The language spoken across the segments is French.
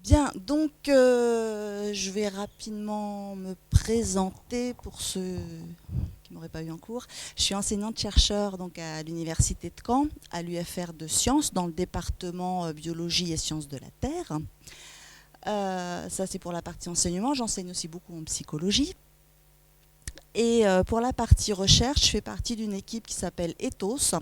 Bien, donc je vais rapidement me présenter pour ceux qui n'auraient pas eu en cours. Je suis enseignante-chercheur donc à l'Université de Caen, à l'UFR de Sciences, dans le département biologie et sciences de la Terre. Ça c'est pour la partie enseignement, j'enseigne aussi beaucoup en psychologie. Et pour la partie recherche, je fais partie d'une équipe qui s'appelle Ethos.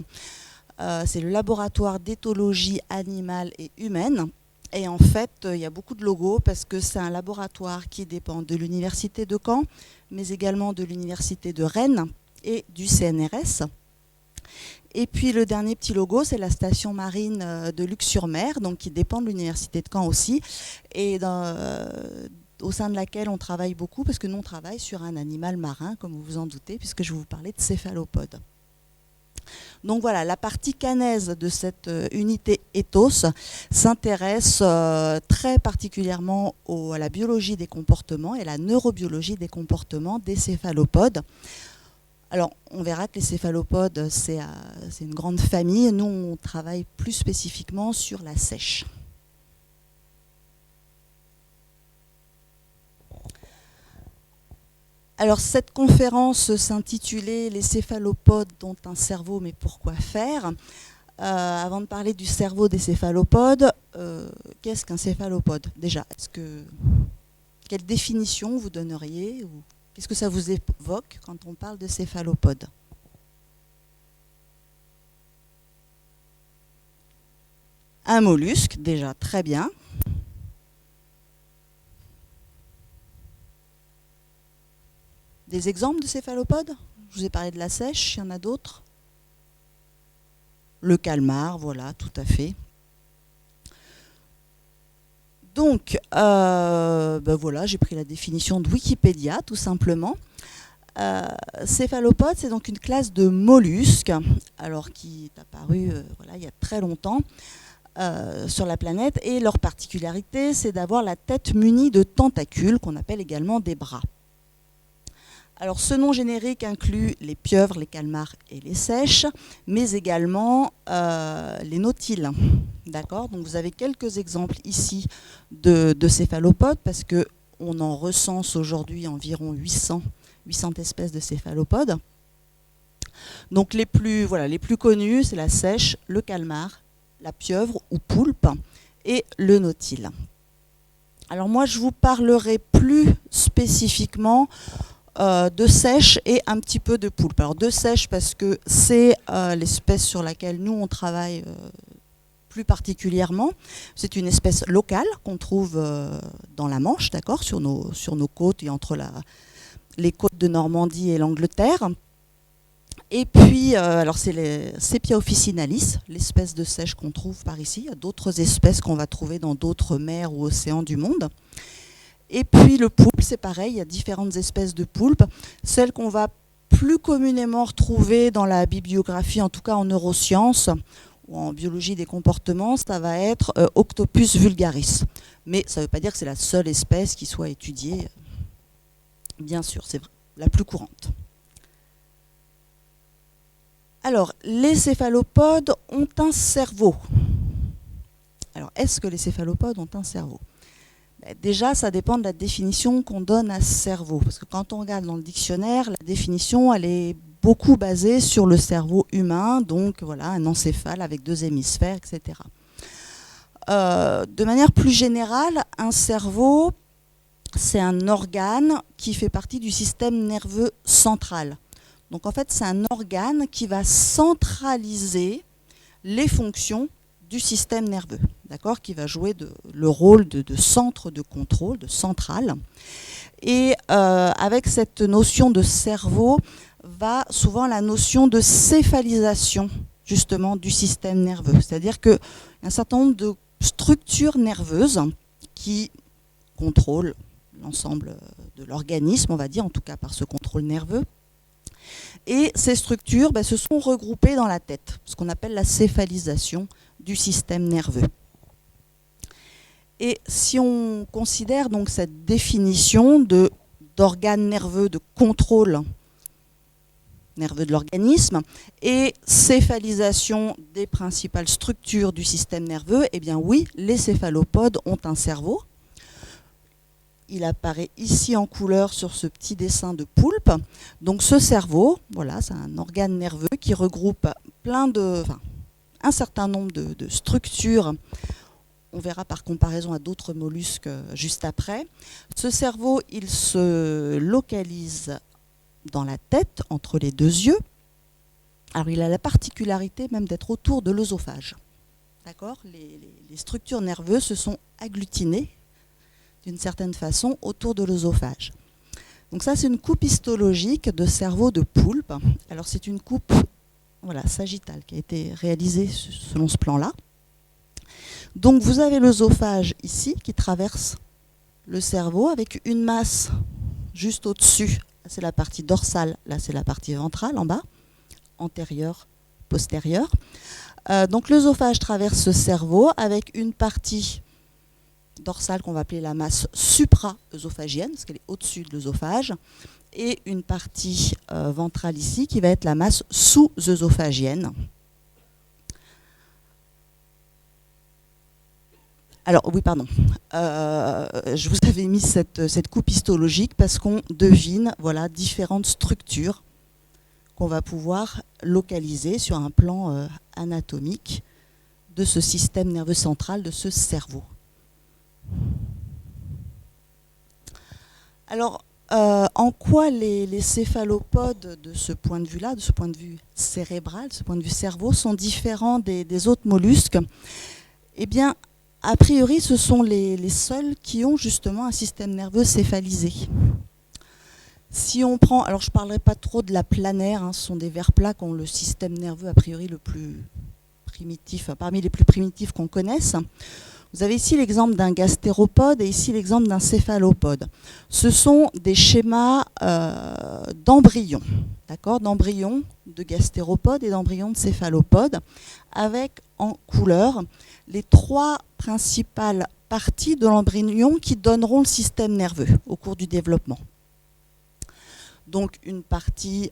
C'est le laboratoire d'éthologie animale et humaine. Et en fait, il y a beaucoup de logos parce que c'est un laboratoire qui dépend de l'Université de Caen, mais également de l'Université de Rennes et du CNRS. Et puis le dernier petit logo, c'est la station marine de Lux-sur-Mer, donc qui dépend de l'Université de Caen aussi, et au sein de laquelle on travaille beaucoup, parce que nous on travaille sur un animal marin, comme vous vous en doutez, puisque je vais vous parler de céphalopodes. Donc voilà, la partie canaise de cette unité Ethos s'intéresse très particulièrement à la biologie des comportements et la neurobiologie des comportements des céphalopodes. Alors, on verra que les céphalopodes, c'est une grande famille. Nous, on travaille plus spécifiquement sur la sèche. Alors, cette conférence s'intitulait « Les céphalopodes ont un cerveau, mais pourquoi faire ?» Avant de parler du cerveau des céphalopodes, qu'est-ce qu'un céphalopode? Déjà, quelle définition vous donneriez? Qu'est-ce que ça vous évoque quand on parle de céphalopode? Un mollusque, déjà, très bien. Des exemples de céphalopodes? Je vous ai parlé de la sèche, il y en a d'autres? Le calmar, voilà, tout à fait. Donc, voilà, j'ai pris la définition de Wikipédia, tout simplement. Céphalopode, c'est donc une classe de mollusques, alors qui est apparue il y a très longtemps sur la planète, et leur particularité, c'est d'avoir la tête munie de tentacules, qu'on appelle également des bras. Alors, ce nom générique inclut les pieuvres, les calmars et les sèches, mais également les nautiles. D'accord? Donc, vous avez quelques exemples ici de céphalopodes, parce qu'on en recense aujourd'hui environ 800 espèces de céphalopodes. Donc, les plus connus, c'est la sèche, le calmar, la pieuvre ou poulpe et le nautile. Alors, moi, je vous parlerai plus spécifiquement de sèche et un petit peu de poulpe. Alors de sèche parce que c'est l'espèce sur laquelle nous on travaille plus particulièrement. C'est une espèce locale qu'on trouve dans la Manche, d'accord, sur nos côtes et entre les côtes de Normandie et l'Angleterre. Et puis, alors c'est Sepia officinalis, l'espèce de sèche qu'on trouve par ici. Il y a d'autres espèces qu'on va trouver dans d'autres mers ou océans du monde. Et puis le poulpe, c'est pareil, il y a différentes espèces de poulpes. Celles qu'on va plus communément retrouver dans la bibliographie, en tout cas en neurosciences ou en biologie des comportements, ça va être Octopus vulgaris. Mais ça ne veut pas dire que c'est la seule espèce qui soit étudiée. Bien sûr, c'est la plus courante. Alors, les céphalopodes ont un cerveau. Alors, est-ce que les céphalopodes ont un cerveau ? Déjà, ça dépend de la définition qu'on donne à cerveau. Parce que quand on regarde dans le dictionnaire, la définition, elle est beaucoup basée sur le cerveau humain, donc voilà, un encéphale avec 2 hémisphères, etc. De manière plus générale, un cerveau, c'est un organe qui fait partie du système nerveux central. Donc en fait, c'est un organe qui va centraliser les fonctions du système nerveux, d'accord, qui va jouer le rôle de centre de contrôle, de centrale. Et avec cette notion de cerveau va souvent la notion de céphalisation justement du système nerveux. C'est-à-dire qu'il y a un certain nombre de structures nerveuses qui contrôlent l'ensemble de l'organisme, on va dire, en tout cas par ce contrôle nerveux. Et ces structures se sont regroupées dans la tête, ce qu'on appelle la céphalisation du système nerveux. Et si on considère donc cette définition d'organe nerveux de contrôle nerveux de l'organisme et céphalisation des principales structures du système nerveux, eh bien oui, les céphalopodes ont un cerveau. il apparaît ici en couleur sur ce petit dessin de poulpe. Donc ce cerveau, voilà, c'est un organe nerveux qui regroupe un certain nombre de structures. On verra par comparaison à d'autres mollusques juste après. Ce cerveau, il se localise dans la tête, entre les deux yeux. Alors il a la particularité même d'être autour de l'œsophage. D'accord ? Les structures nerveuses se sont agglutinées d'une certaine façon autour de l'œsophage. Donc ça, c'est une coupe histologique de cerveau de poulpe. Alors c'est une coupe sagittale qui a été réalisée selon ce plan-là. Donc vous avez l'œsophage ici qui traverse le cerveau avec une masse juste au-dessus. C'est la partie dorsale, là c'est la partie ventrale en bas, antérieure, postérieure. Donc l'œsophage traverse ce cerveau avec une partie dorsale qu'on va appeler la masse supra-œsophagienne, parce qu'elle est au-dessus de l'œsophage, et une partie ventrale ici qui va être la masse sous-œsophagienne. Alors, oui, pardon. Je vous avais mis cette coupe histologique parce qu'on devine différentes structures qu'on va pouvoir localiser sur un plan anatomique de ce système nerveux central, de ce cerveau. Alors, en quoi les céphalopodes, de ce point de vue-là, de ce point de vue cérébral, de ce point de vue cerveau, sont différents des autres mollusques? Eh bien, a priori, ce sont les seuls qui ont justement un système nerveux céphalisé. Si on prend, alors je ne parlerai pas trop de la planaire, ce sont des vers plats qui ont le système nerveux a priori le plus primitif, parmi les plus primitifs qu'on connaisse. Vous avez ici l'exemple d'un gastéropode et ici l'exemple d'un céphalopode. Ce sont des schémas d'embryons, d'accord, d'embryons de gastéropodes et d'embryons de céphalopodes, avec en couleur les trois principales parties de l'embryon qui donneront le système nerveux au cours du développement. Donc une partie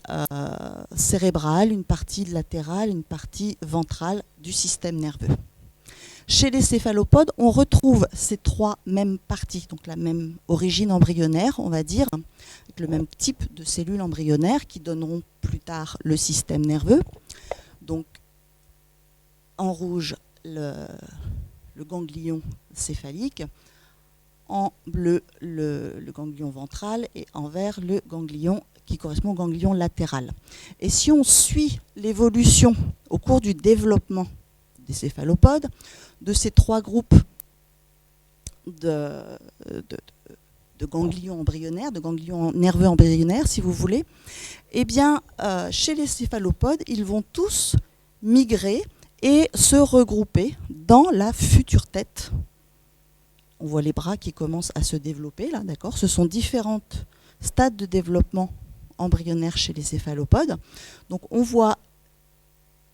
cérébrale, une partie latérale, une partie ventrale du système nerveux. Chez les céphalopodes, on retrouve ces trois mêmes parties, donc la même origine embryonnaire, on va dire, avec le même type de cellules embryonnaires qui donneront plus tard le système nerveux. Donc en rouge, le ganglion céphalique, en bleu le ganglion ventral et en vert le ganglion qui correspond au ganglion latéral. Et si on suit l'évolution au cours du développement des céphalopodes, de ces trois groupes de ganglions embryonnaires, de ganglions nerveux embryonnaires, si vous voulez, eh bien, chez les céphalopodes, ils vont tous migrer et se regrouper dans la future tête. On voit les bras qui commencent à se développer, là, d'accord ? Ce sont différents stades de développement embryonnaire chez les céphalopodes. Donc on voit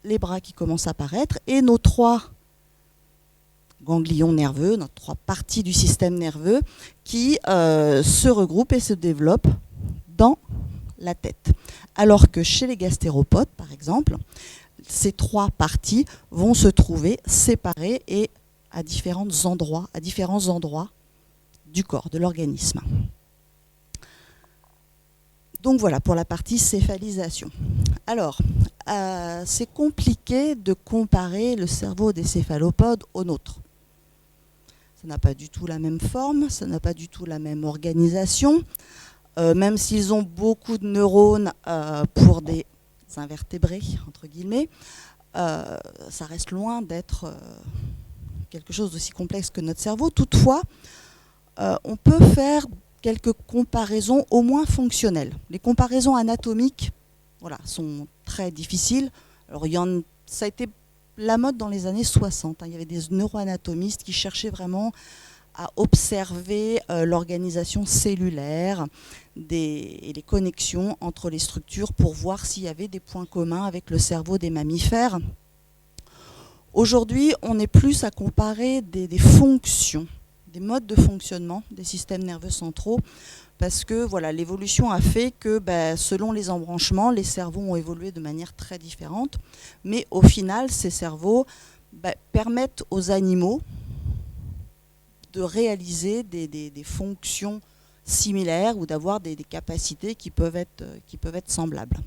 les bras qui commencent à apparaître et nos trois ganglions nerveux, nos trois parties du système nerveux qui se regroupent et se développent dans la tête. Alors que chez les gastéropodes, par exemple, ces trois parties vont se trouver séparées et à différents endroits du corps, de l'organisme. Donc voilà pour la partie céphalisation. Alors, c'est compliqué de comparer le cerveau des céphalopodes au nôtre. Ça n'a pas du tout la même forme, ça n'a pas du tout la même organisation. Même s'ils ont beaucoup de neurones pour des invertébrés, entre guillemets, ça reste loin d'être quelque chose d'aussi complexe que notre cerveau. Toutefois, on peut faire quelques comparaisons au moins fonctionnelles. Les comparaisons anatomiques sont très difficiles. Alors, ça a été la mode dans les années 60. Il y avait des neuroanatomistes qui cherchaient vraiment à observer l'organisation cellulaire et les connexions entre les structures pour voir s'il y avait des points communs avec le cerveau des mammifères. Aujourd'hui, on est plus à comparer des fonctions, des modes de fonctionnement des systèmes nerveux centraux, parce que l'évolution a fait que selon les embranchements, les cerveaux ont évolué de manière très différente, mais au final, ces cerveaux permettent aux animaux de réaliser des fonctions similaires ou d'avoir des capacités qui peuvent être semblables.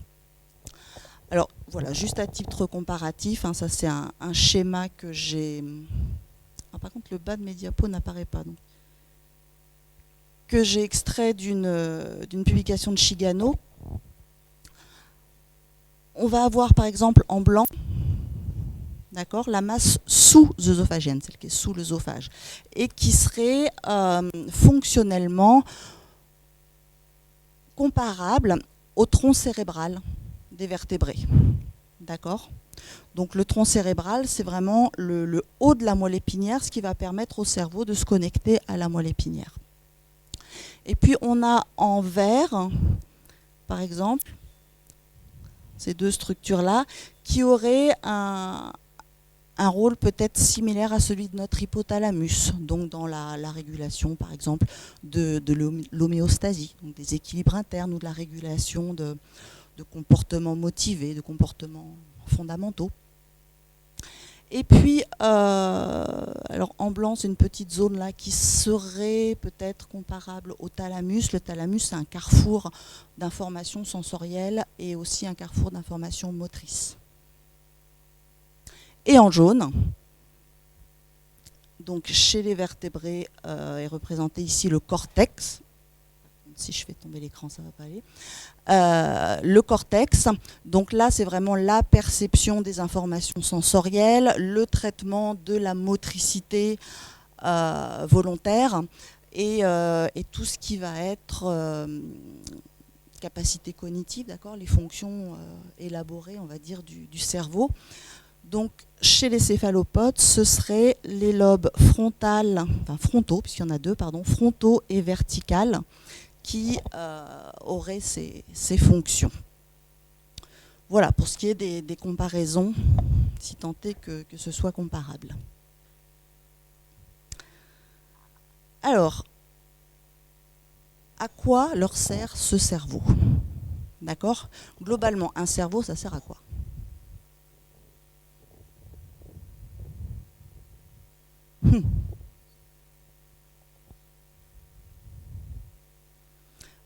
Alors voilà, juste à titre comparatif, hein, ça c'est un schéma que j'ai... Ah, par contre le bas de mes diapos n'apparaît pas, donc. Que j'ai extrait d'une publication de Chigano. On va avoir par exemple en blanc, d'accord, la masse sous-œsophagienne, celle qui est sous l'œsophage, et qui serait fonctionnellement comparable au tronc cérébral des vertébrés. D'accord ? Donc le tronc cérébral, c'est vraiment le haut de la moelle épinière, ce qui va permettre au cerveau de se connecter à la moelle épinière. Et puis on a en vert, par exemple, ces deux structures-là, qui auraient un rôle peut-être similaire à celui de notre hypothalamus, donc dans la régulation, par exemple, de l'homéostasie, donc des équilibres internes ou de la régulation de comportements motivés, de comportements fondamentaux. Et puis, alors en blanc, c'est une petite zone là qui serait peut-être comparable au thalamus. Le thalamus, c'est un carrefour d'informations sensorielles et aussi un carrefour d'informations motrices. Et en jaune, donc chez les vertébrés, est représenté ici le cortex. Si je fais tomber l'écran, ça ne va pas aller. Le cortex, donc là c'est vraiment la perception des informations sensorielles, le traitement de la motricité volontaire et tout ce qui va être capacité cognitive, d'accord, les fonctions élaborées, on va dire, du cerveau. Donc chez les céphalopodes, ce seraient les lobes frontaux, puisqu'il y en a deux, frontaux et verticales, qui auraient ces fonctions. Voilà, pour ce qui est des comparaisons, si tant est que ce soit comparable. Alors, à quoi leur sert ce cerveau? D'accord? Globalement, un cerveau, ça sert à quoi?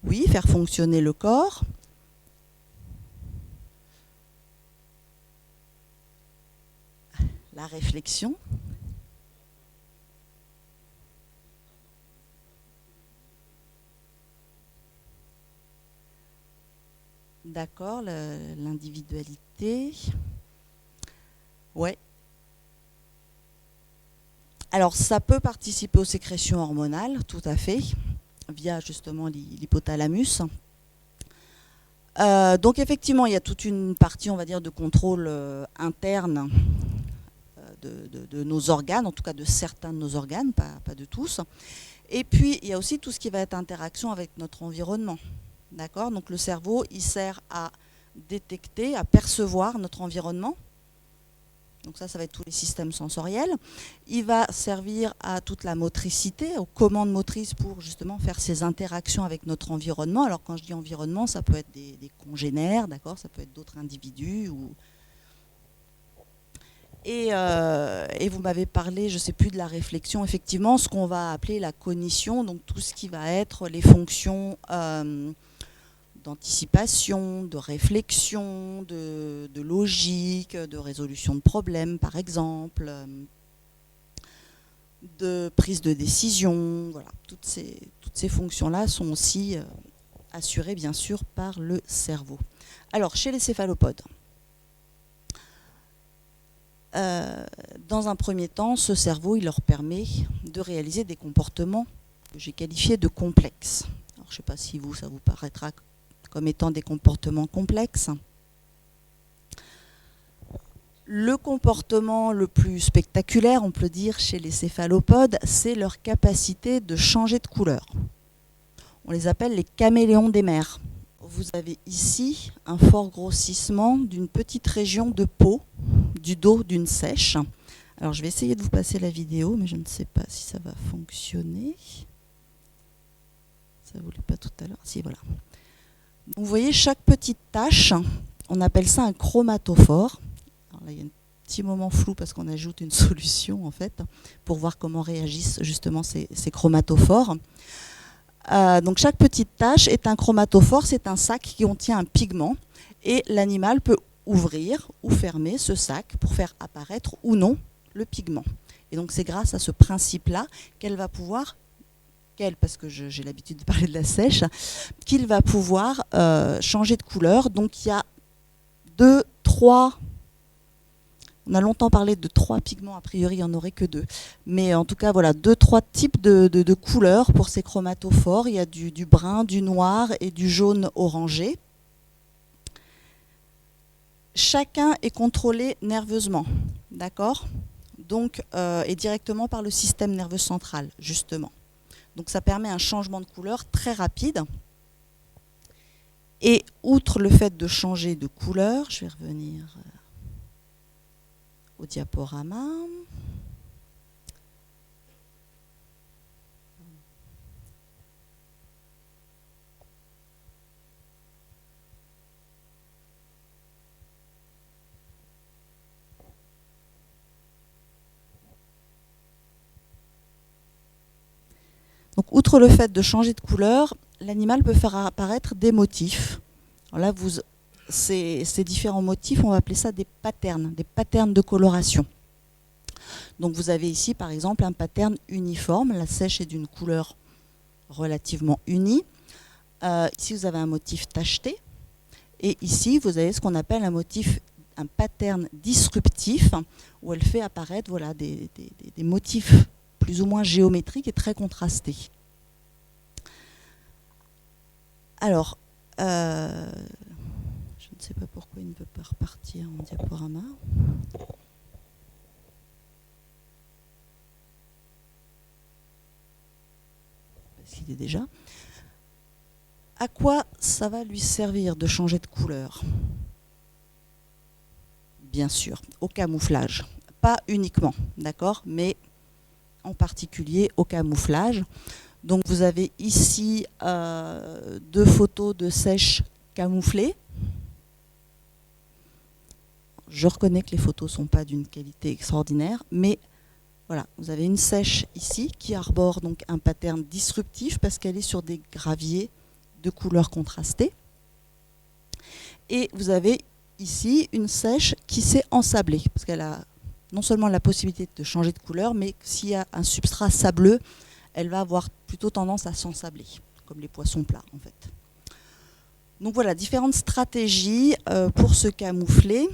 Oui, faire fonctionner le corps. La réflexion. D'accord, l'individualité. Ouais. Alors, ça peut participer aux sécrétions hormonales, tout à fait, via justement l'hypothalamus. Donc effectivement, il y a toute une partie, on va dire, de contrôle interne de nos organes, en tout cas de certains de nos organes, pas de tous. Et puis, il y a aussi tout ce qui va être interaction avec notre environnement. D'accord ? Donc le cerveau, il sert à détecter, à percevoir notre environnement. Donc ça va être tous les systèmes sensoriels. Il va servir à toute la motricité, aux commandes motrices pour justement faire ces interactions avec notre environnement. Alors quand je dis environnement, ça peut être des congénères, d'accord, ça peut être d'autres individus. Et vous m'avez parlé, je ne sais plus, de la réflexion, effectivement, ce qu'on va appeler la cognition, donc tout ce qui va être les fonctions d'anticipation, de réflexion, de logique, de résolution de problèmes, par exemple, de prise de décision. Voilà. Toutes ces fonctions-là sont aussi assurées, bien sûr, par le cerveau. Alors, chez les céphalopodes, dans un premier temps, ce cerveau, il leur permet de réaliser des comportements que j'ai qualifiés de complexes. Alors, je ne sais pas si ça vous paraîtra comme étant des comportements complexes. Le comportement le plus spectaculaire, on peut dire, chez les céphalopodes, c'est leur capacité de changer de couleur. On les appelle les caméléons des mers. Vous avez ici un fort grossissement d'une petite région de peau du dos d'une seiche. Alors je vais essayer de vous passer la vidéo, mais je ne sais pas si ça va fonctionner. Ça ne voulait pas tout à l'heure. Si, voilà. Donc, vous voyez, chaque petite tache, on appelle ça un chromatophore. Alors là, il y a un petit moment flou parce qu'on ajoute une solution, en fait, pour voir comment réagissent justement ces chromatophores. Donc chaque petite tache est un chromatophore, c'est un sac qui contient un pigment et l'animal peut ouvrir ou fermer ce sac pour faire apparaître ou non le pigment. Et donc c'est grâce à ce principe-là qu'elle va pouvoir, parce que j'ai l'habitude de parler de la sèche, qu'il va pouvoir changer de couleur. Donc il y a 2, 3, on a longtemps parlé de 3 pigments, a priori il n'y en aurait que 2. Mais en tout cas, voilà, 2, 3 types de couleurs pour ces chromatophores. Il y a du brun, du noir et du jaune orangé. Chacun est contrôlé nerveusement, d'accord ? Donc, et directement par le système nerveux central, justement. Donc ça permet un changement de couleur très rapide. Et outre le fait de changer de couleur, je vais revenir au diaporama. Donc, outre le fait de changer de couleur, l'animal peut faire apparaître des motifs. Alors là, ces différents motifs, on va appeler ça des patterns de coloration. Donc vous avez ici, par exemple, un pattern uniforme. La sèche est d'une couleur relativement unie. Ici, vous avez un motif tacheté. Et ici, vous avez ce qu'on appelle un pattern disruptif, où elle fait apparaître voilà, des motifs plus ou moins géométriques et très contrastés. Alors, je ne sais pas pourquoi il ne veut pas repartir en diaporama. Parce qu'il est déjà. À quoi ça va lui servir de changer de couleur ? Bien sûr, au camouflage. Pas uniquement, d'accord, mais en particulier au camouflage. Donc vous avez ici 2 photos de sèche camouflées. Je reconnais que les photos ne sont pas d'une qualité extraordinaire, mais voilà, vous avez une sèche ici qui arbore donc un pattern disruptif parce qu'elle est sur des graviers de couleurs contrastées. Et vous avez ici une sèche qui s'est ensablée, parce qu'elle a non seulement la possibilité de changer de couleur, mais s'il y a un substrat sableux, elle va avoir plutôt tendance à s'ensabler, comme les poissons plats en fait. Donc voilà, différentes stratégies pour se camoufler.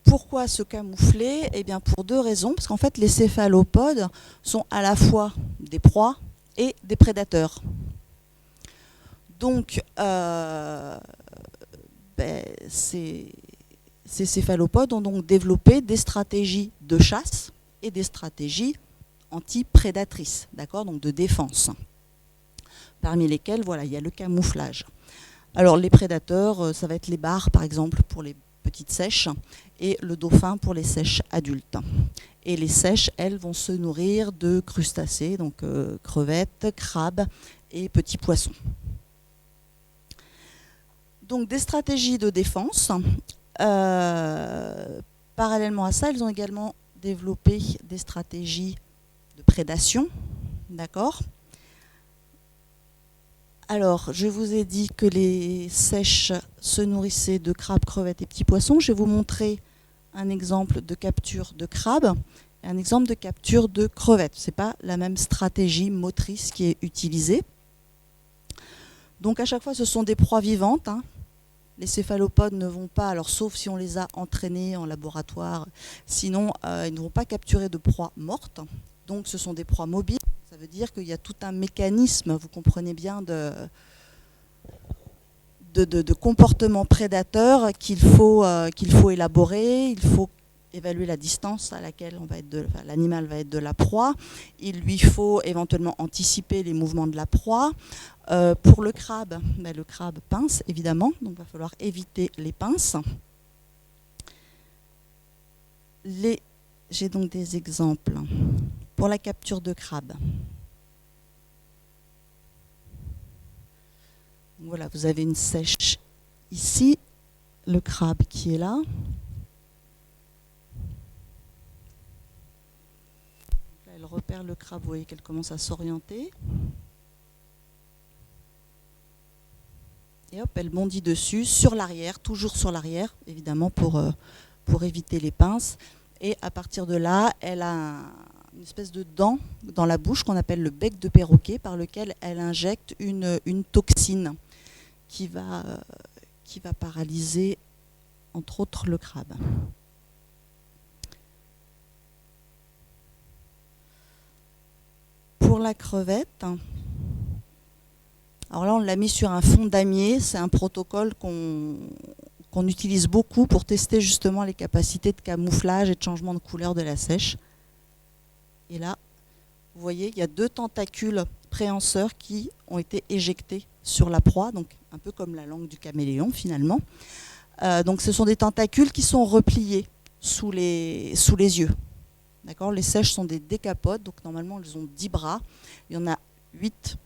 Pourquoi se camoufler ? Eh bien pour 2 raisons, parce qu'en fait les céphalopodes sont à la fois des proies et des prédateurs. Donc ces céphalopodes ont donc développé des stratégies de chasse et des stratégies anti-prédatrices, d'accord, donc de défense, parmi lesquelles voilà, il y a le camouflage. Alors les prédateurs, ça va être les bars par exemple pour les petites sèches et le dauphin pour les sèches adultes. Et les sèches, elles, vont se nourrir de crustacés, donc crevettes, crabes et petits poissons. Donc des stratégies de défense. Parallèlement à ça, elles ont également développé des stratégies de prédation. D'accord ? Alors, je vous ai dit que les sèches se nourrissaient de crabes, crevettes et petits poissons. Je vais vous montrer un exemple de capture de crabe et un exemple de capture de crevettes. Ce n'est pas la même stratégie motrice qui est utilisée. Donc à chaque fois, ce sont des proies vivantes. Les céphalopodes ne vont pas, alors sauf si on les a entraînés en laboratoire, sinon ils ne vont pas capturer de proies mortes. Donc ce sont des proies mobiles. Ça veut dire qu'il y a tout un mécanisme, vous comprenez bien, de comportement prédateur qu'il faut élaborer. Il faut évaluer la distance à laquelle l'animal va être de la proie. Il lui faut éventuellement anticiper les mouvements de la proie. Pour le crabe pince, évidemment, donc il va falloir éviter les pinces. J'ai donc des exemples pour la capture de crabe. Voilà, vous avez une sèche ici, le crabe qui est là. elle repère le crabe, vous voyez qu'elle commence à s'orienter. Et hop, elle bondit dessus, sur l'arrière, toujours sur l'arrière, évidemment, pour éviter les pinces. Et à partir de là, elle a une espèce de dent dans la bouche qu'on appelle le bec de perroquet, par lequel elle injecte une toxine qui va paralyser, entre autres, le crabe. Pour la crevette, alors là on l'a mis sur un fond damier, c'est un protocole qu'on utilise beaucoup pour tester justement les capacités de camouflage et de changement de couleur de la seiche. Et là, vous voyez, il y a 2 tentacules préhenseurs qui ont été éjectés sur la proie, donc un peu comme la langue du caméléon finalement. Donc ce sont des tentacules qui sont repliés sous les yeux. D'accord, les seiches sont des décapodes, donc normalement elles ont 10 bras. Il y en a 8,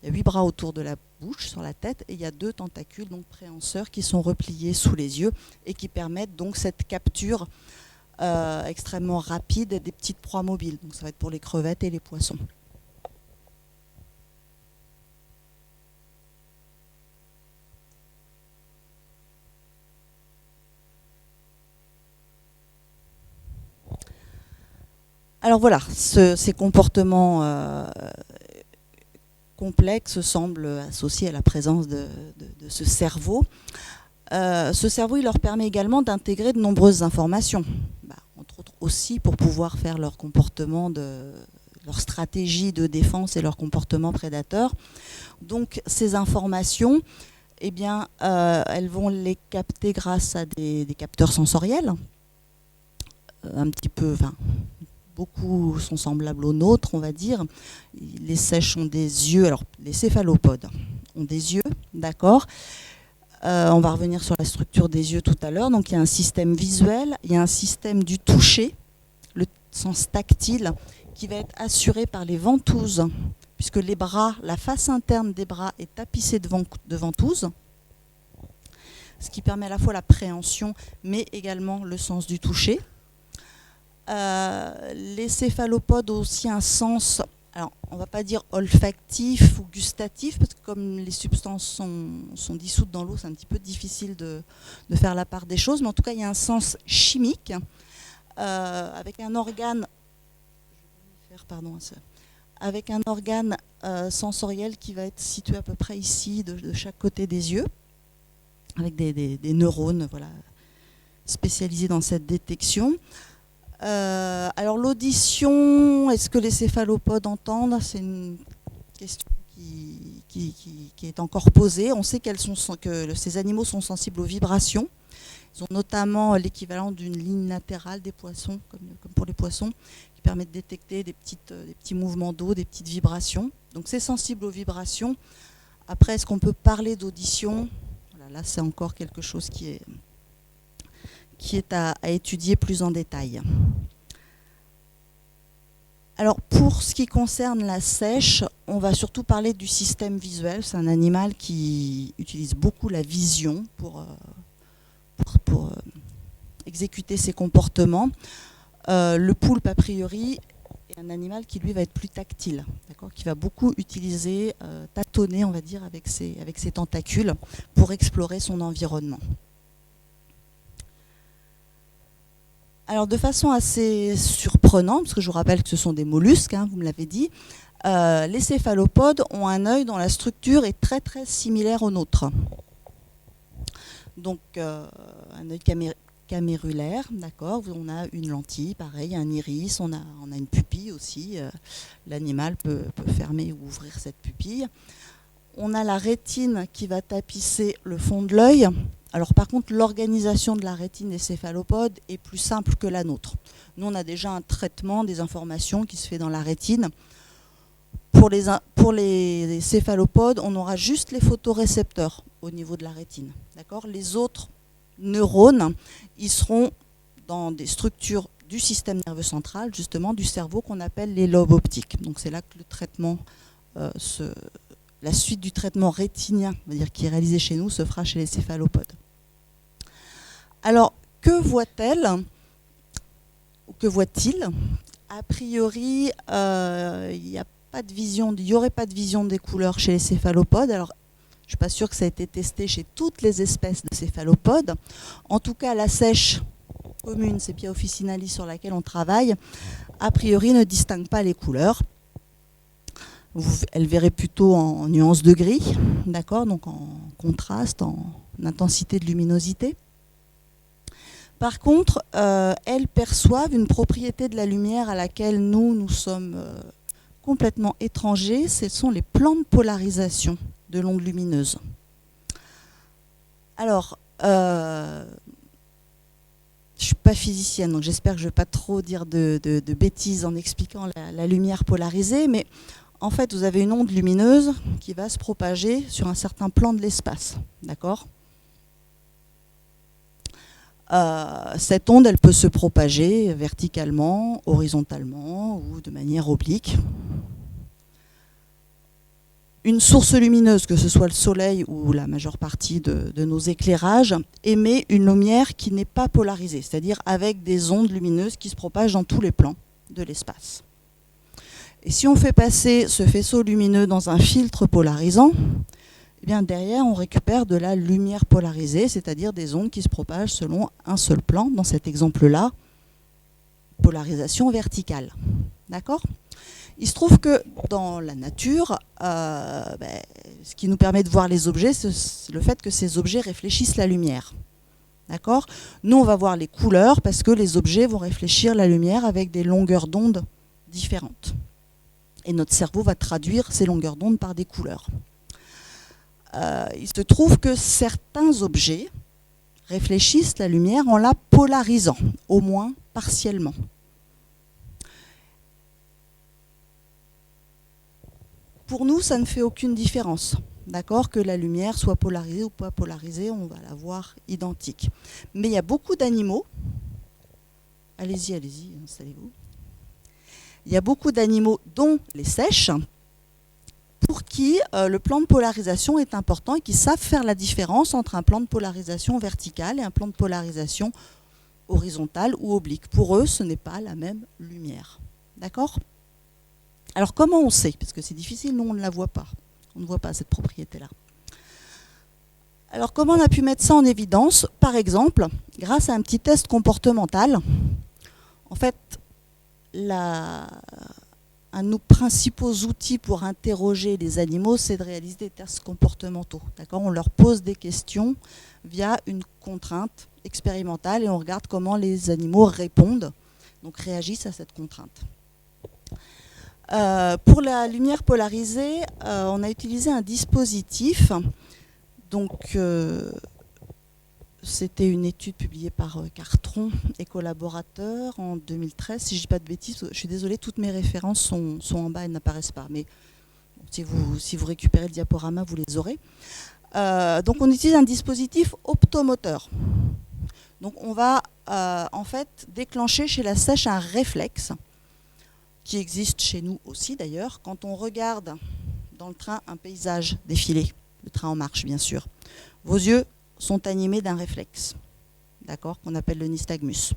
il y a 8 bras autour de la bouche, sur la tête, et il y a 2 tentacules, donc préhenseurs, qui sont repliés sous les yeux et qui permettent donc cette capture extrêmement rapide des petites proies mobiles. Donc ça va être pour les crevettes et les poissons. Alors voilà, ces comportements complexes semblent associés à la présence de ce cerveau. Ce cerveau, il leur permet également d'intégrer de nombreuses informations, entre autres aussi pour pouvoir faire leur comportement, leur stratégie de défense et leur comportement prédateur. Donc ces informations, eh bien, elles vont les capter grâce à des capteurs sensoriels, un petit peu, beaucoup sont semblables aux nôtres, on va dire. Les seiches ont des yeux, alors les céphalopodes ont des yeux, d'accord. On va revenir sur la structure des yeux tout à l'heure. Donc il y a un système visuel, il y a un système du toucher, le sens tactile, qui va être assuré par les ventouses, puisque les bras, la face interne des bras est tapissée de ventouses, ce qui permet à la fois la préhension, mais également le sens du toucher. Les céphalopodes ont aussi un sens, alors on ne va pas dire olfactif ou gustatif, parce que comme les substances sont dissoutes dans l'eau, c'est un petit peu difficile de faire la part des choses, mais en tout cas il y a un sens chimique, avec un organe, avec un organe sensoriel qui va être situé à peu près ici, de chaque côté des yeux, avec des neurones, voilà, spécialisés dans cette détection. Alors l'audition, est-ce que les céphalopodes entendent? C'est une question qui est encore posée. On sait que ces animaux sont sensibles aux vibrations. Ils ont notamment l'équivalent d'une ligne latérale des poissons, comme pour les poissons, qui permet de détecter des petits mouvements d'eau, des petites vibrations. Donc c'est sensible aux vibrations. Après, est-ce qu'on peut parler d'audition? Voilà, là, c'est encore quelque chose qui est à étudier plus en détail. Alors pour ce qui concerne la seiche, on va surtout parler du système visuel. C'est un animal qui utilise beaucoup la vision pour exécuter ses comportements. Le poulpe, a priori, est un animal qui lui va être plus tactile, d'accord, qui va beaucoup utiliser, tâtonner, on va dire, avec ses tentacules pour explorer son environnement. Alors de façon assez surprenante, parce que je vous rappelle que ce sont des mollusques, vous me l'avez dit, les céphalopodes ont un œil dont la structure est très très similaire au nôtre. Donc un œil camérulaire, d'accord, on a une lentille, pareil, un iris, on a une pupille aussi, l'animal peut fermer ou ouvrir cette pupille. On a la rétine qui va tapisser le fond de l'œil. Alors par contre, l'organisation de la rétine des céphalopodes est plus simple que la nôtre. Nous, on a déjà un traitement des informations qui se fait dans la rétine. Pour les céphalopodes, on aura juste les photorécepteurs au niveau de la rétine. D'accord ? Les autres neurones, ils seront dans des structures du système nerveux central, justement, du cerveau, qu'on appelle les lobes optiques. Donc c'est là que le traitement, la suite du traitement rétinien, on va dire, qui est réalisé chez nous, se fera chez les céphalopodes. Alors, que voit-elle, ou que voit-il A priori, il n'y aurait pas de vision des couleurs chez les céphalopodes. Alors, je ne suis pas sûre que ça ait été testé chez toutes les espèces de céphalopodes. En tout cas, la sèche commune, Sepia officinalis, sur laquelle on travaille, a priori ne distingue pas les couleurs. Elle verrait plutôt en nuances de gris, d'accord, donc en contraste, en intensité de luminosité. Par contre, elles perçoivent une propriété de la lumière à laquelle nous sommes complètement étrangers. Ce sont les plans de polarisation de l'onde lumineuse. Alors, je ne suis pas physicienne, donc j'espère que je ne vais pas trop dire de bêtises en expliquant la lumière polarisée, mais en fait, vous avez une onde lumineuse qui va se propager sur un certain plan de l'espace, d'accord ? Cette onde, elle peut se propager verticalement, horizontalement ou de manière oblique. Une source lumineuse, que ce soit le soleil ou la majeure partie de nos éclairages, émet une lumière qui n'est pas polarisée, c'est-à-dire avec des ondes lumineuses qui se propagent dans tous les plans de l'espace. Et si on fait passer ce faisceau lumineux dans un filtre polarisant, eh bien derrière on récupère de la lumière polarisée, c'est-à-dire des ondes qui se propagent selon un seul plan, dans cet exemple-là, polarisation verticale. D'accord ? Il se trouve que dans la nature, ce qui nous permet de voir les objets, c'est le fait que ces objets réfléchissent la lumière. D'accord ? Nous, on va voir les couleurs parce que les objets vont réfléchir la lumière avec des longueurs d'onde différentes. Et notre cerveau va traduire ces longueurs d'onde par des couleurs. Il se trouve que certains objets réfléchissent la lumière en la polarisant, au moins partiellement. Pour nous, ça ne fait aucune différence, d'accord, que la lumière soit polarisée ou pas polarisée, on va la voir identique. Mais il y a beaucoup d'animaux, allez-y, installez-vous. Il y a beaucoup d'animaux, dont les seiches, pour qui le plan de polarisation est important et qui savent faire la différence entre un plan de polarisation vertical et un plan de polarisation horizontale ou oblique. Pour eux, ce n'est pas la même lumière. D'accord ? Alors comment on sait ? Parce que c'est difficile, nous on ne la voit pas. On ne voit pas cette propriété-là. Alors comment on a pu mettre ça en évidence ? Par exemple, grâce à un petit test comportemental. En fait, un de nos principaux outils pour interroger les animaux, c'est de réaliser des tests comportementaux. D'accord ? On leur pose des questions via une contrainte expérimentale et on regarde comment les animaux répondent, donc réagissent à cette contrainte. Pour la lumière polarisée, on a utilisé un dispositif. Donc, c'était une étude publiée par Cartron et collaborateurs en 2013. Si je ne dis pas de bêtises, je suis désolée, toutes mes références sont en bas, elles n'apparaissent pas. Mais si vous récupérez le diaporama, vous les aurez. Donc, on utilise un dispositif optomoteur. Donc, on va en fait déclencher chez la sèche un réflexe qui existe chez nous aussi d'ailleurs, quand on regarde dans le train un paysage défiler, le train en marche bien sûr, vos yeux sont animés d'un réflexe, d'accord, qu'on appelle le nystagmus.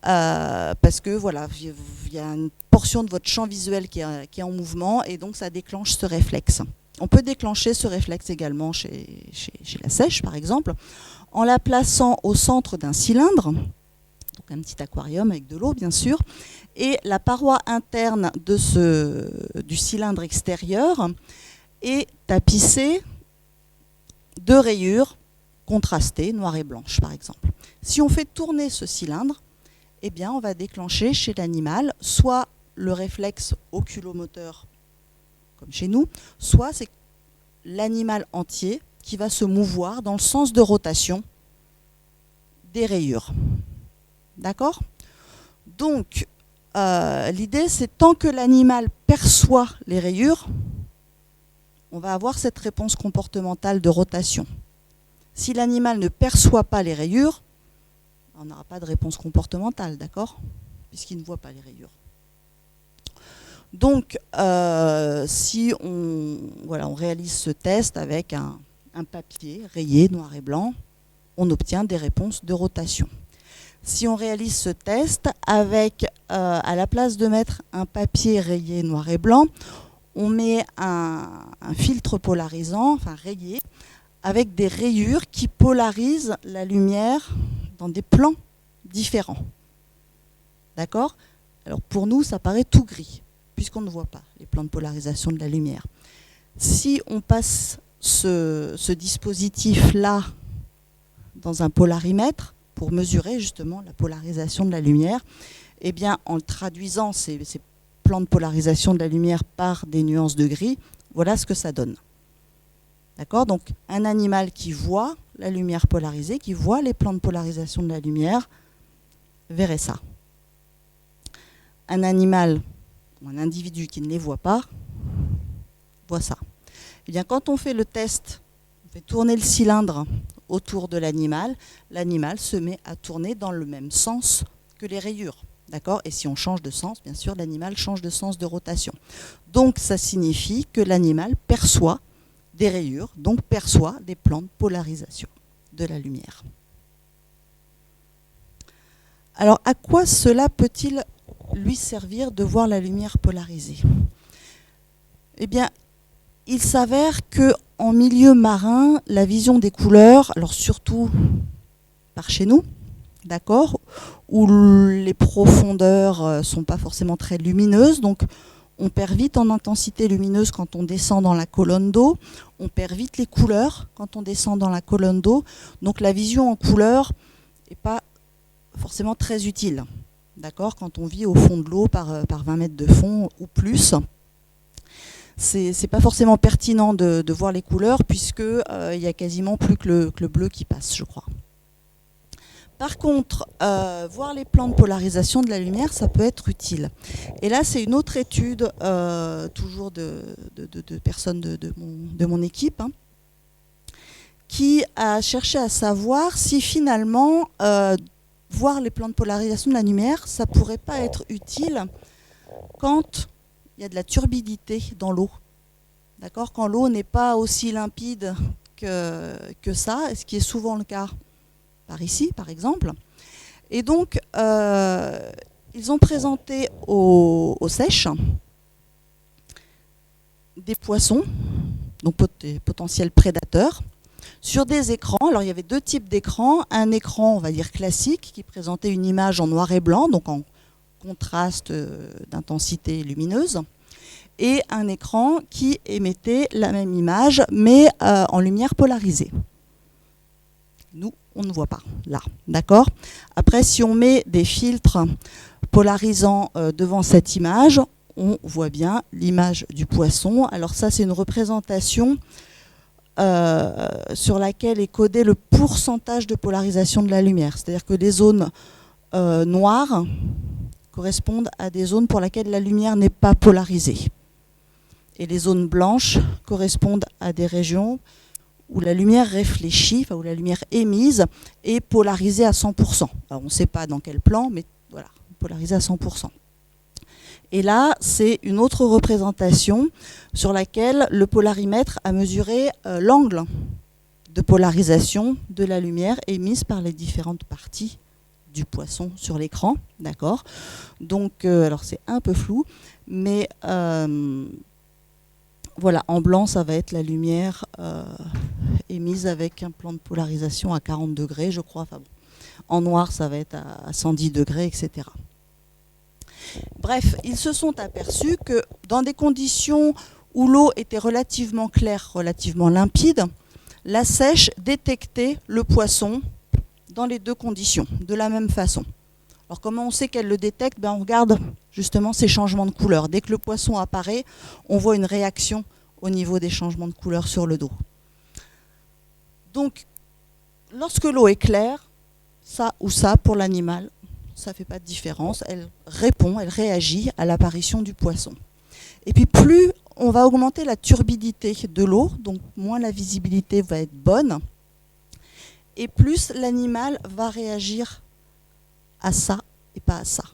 Parce que voilà, il y a une portion de votre champ visuel qui est en mouvement et donc ça déclenche ce réflexe. On peut déclencher ce réflexe également chez la sèche par exemple, en la plaçant au centre d'un cylindre, donc un petit aquarium avec de l'eau bien sûr, et la paroi interne du cylindre extérieur est tapissée de rayures contrastées, noires et blanches par exemple. Si on fait tourner ce cylindre, eh bien on va déclencher chez l'animal soit le réflexe oculomoteur comme chez nous, soit c'est l'animal entier qui va se mouvoir dans le sens de rotation des rayures. D'accord ? Donc, l'idée, c'est tant que l'animal perçoit les rayures, on va avoir cette réponse comportementale de rotation. Si l'animal ne perçoit pas les rayures, on n'aura pas de réponse comportementale, d'accord ? Puisqu'il ne voit pas les rayures. Donc, si on réalise ce test avec un papier rayé, noir et blanc, on obtient des réponses de rotation. si on réalise ce test avec, à la place de mettre un papier rayé noir et blanc, on met un filtre polarisant, enfin rayé, avec des rayures qui polarisent la lumière dans des plans différents. D'accord? Alors pour nous, ça paraît tout gris, puisqu'on ne voit pas les plans de polarisation de la lumière. Si on passe ce dispositif-là dans un polarimètre, pour mesurer justement la polarisation de la lumière, eh bien, en traduisant ces plans de polarisation de la lumière par des nuances de gris, voilà ce que ça donne. D'accord? Donc, un animal qui voit la lumière polarisée, qui voit les plans de polarisation de la lumière, verrait ça. Un animal ou un individu qui ne les voit pas, voit ça. Eh bien, quand on fait le test, on fait tourner le cylindre autour de l'animal se met à tourner dans le même sens que les rayures. D'accord? Et si on change de sens, bien sûr, l'animal change de sens de rotation. Donc, ça signifie que l'animal perçoit des rayures, donc perçoit des plans de polarisation de la lumière. Alors, à quoi cela peut-il lui servir de voir la lumière polarisée? Eh bien, il s'avère qu'en milieu marin, la vision des couleurs, alors surtout par chez nous, d'accord, où les profondeurs ne sont pas forcément très lumineuses, donc on perd vite en intensité lumineuse quand on descend dans la colonne d'eau, on perd vite les couleurs quand on descend dans la colonne d'eau, donc la vision en couleur n'est pas forcément très utile, d'accord, quand on vit au fond de l'eau par 20 mètres de fond ou plus. C'est pas forcément pertinent de voir les couleurs puisque il y a quasiment plus que le bleu qui passe, je crois. Par contre, voir les plans de polarisation de la lumière, ça peut être utile. Et là, c'est une autre étude, toujours de personnes de mon équipe, hein, qui a cherché à savoir si finalement, voir les plans de polarisation de la lumière, ça pourrait pas être utile quand il y a de la turbidité dans l'eau. D'accord? Quand l'eau n'est pas aussi limpide que ça, ce qui est souvent le cas par ici, par exemple. Et donc, ils ont présenté aux sèches des poissons, donc des potentiels prédateurs, sur des écrans. Alors, il y avait deux types d'écrans. Un écran, on va dire classique, qui présentait une image en noir et blanc, donc en contraste d'intensité lumineuse, et un écran qui émettait la même image, mais en lumière polarisée. Nous, on ne voit pas, là, d'accord? Après, si on met des filtres polarisants devant cette image, on voit bien l'image du poisson. Alors ça, c'est une représentation sur laquelle est codé le pourcentage de polarisation de la lumière. C'est-à-dire que les zones noires correspondent à des zones pour lesquelles la lumière n'est pas polarisée. Et les zones blanches correspondent à des régions où la lumière réfléchie, enfin où la lumière émise est polarisée à 100%. Alors on ne sait pas dans quel plan, mais voilà, polarisée à 100%. Et là, c'est une autre représentation sur laquelle le polarimètre a mesuré l'angle de polarisation de la lumière émise par les différentes parties du poisson sur l'écran, d'accord. Donc, alors c'est un peu flou, mais voilà, en blanc, ça va être la lumière émise avec un plan de polarisation à 40 degrés, je crois. Enfin, bon. En noir, ça va être à 110 degrés, etc. Bref, ils se sont aperçus que dans des conditions où l'eau était relativement claire, relativement limpide, la sèche détectait le poisson dans les deux conditions, de la même façon. Alors comment on sait qu'elle le détecte? On regarde justement ces changements de couleur. Dès que le poisson apparaît, on voit une réaction au niveau des changements de couleur sur le dos. Donc, lorsque l'eau est claire, ça ou ça, pour l'animal, ça ne fait pas de différence. Elle répond, elle réagit à l'apparition du poisson. Et puis plus on va augmenter la turbidité de l'eau, donc moins la visibilité va être bonne, et plus l'animal va réagir à ça et pas à ça.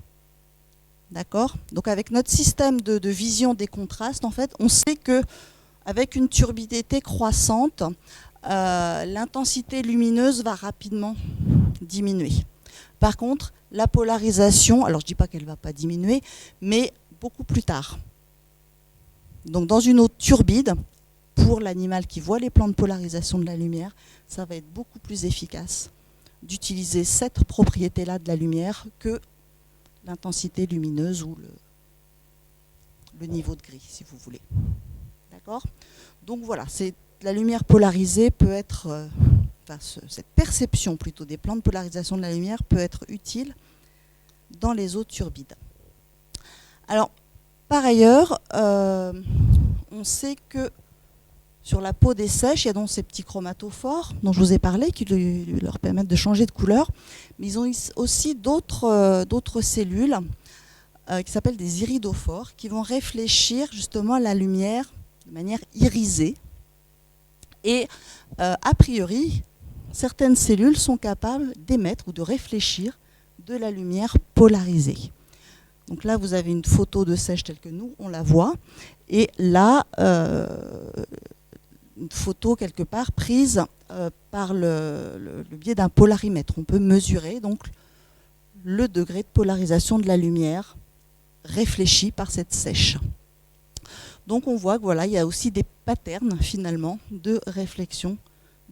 D'accord? Donc avec notre système de vision des contrastes, en fait, on sait qu'avec une turbidité croissante, l'intensité lumineuse va rapidement diminuer. Par contre, la polarisation, alors je ne dis pas qu'elle ne va pas diminuer, mais beaucoup plus tard. Donc dans une eau turbide, pour l'animal qui voit les plans de polarisation de la lumière, ça va être beaucoup plus efficace d'utiliser cette propriété-là de la lumière que l'intensité lumineuse ou le niveau de gris, si vous voulez. D'accord ? Donc voilà, la lumière polarisée peut être, cette perception plutôt des plans de polarisation de la lumière peut être utile dans les eaux turbides. Alors, par ailleurs, on sait que sur la peau des seiches, il y a donc ces petits chromatophores dont je vous ai parlé qui leur permettent de changer de couleur. Mais ils ont aussi d'autres cellules qui s'appellent des iridophores qui vont réfléchir justement la lumière de manière irisée. Et a priori, certaines cellules sont capables d'émettre ou de réfléchir de la lumière polarisée. Donc là, vous avez une photo de seiche telle que nous, on la voit. Et là, une photo quelque part prise par le biais d'un polarimètre. On peut mesurer donc le degré de polarisation de la lumière réfléchie par cette seiche. Donc on voit que voilà, il y a aussi des patterns finalement de réflexion